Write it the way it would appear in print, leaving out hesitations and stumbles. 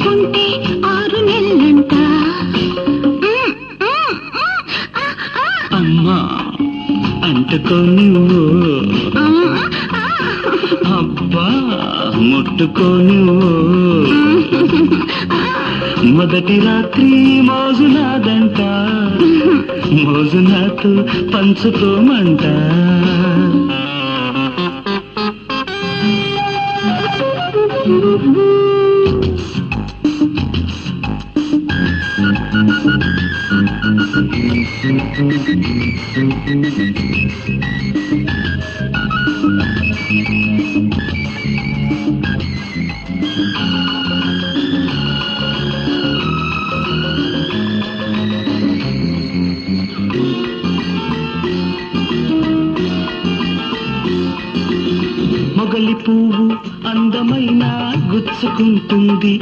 కుంటే 6 నెలలంట అమ్మా అంటుకో నువ్వు అబ్బా ముట్టుకో నువ్వు మొదటి రాత్రి మోజు నాదంట మోజు నాతో పంచుకోమంట మొగలి పువ్వు అందమైన గుచ్చుకుంటుంది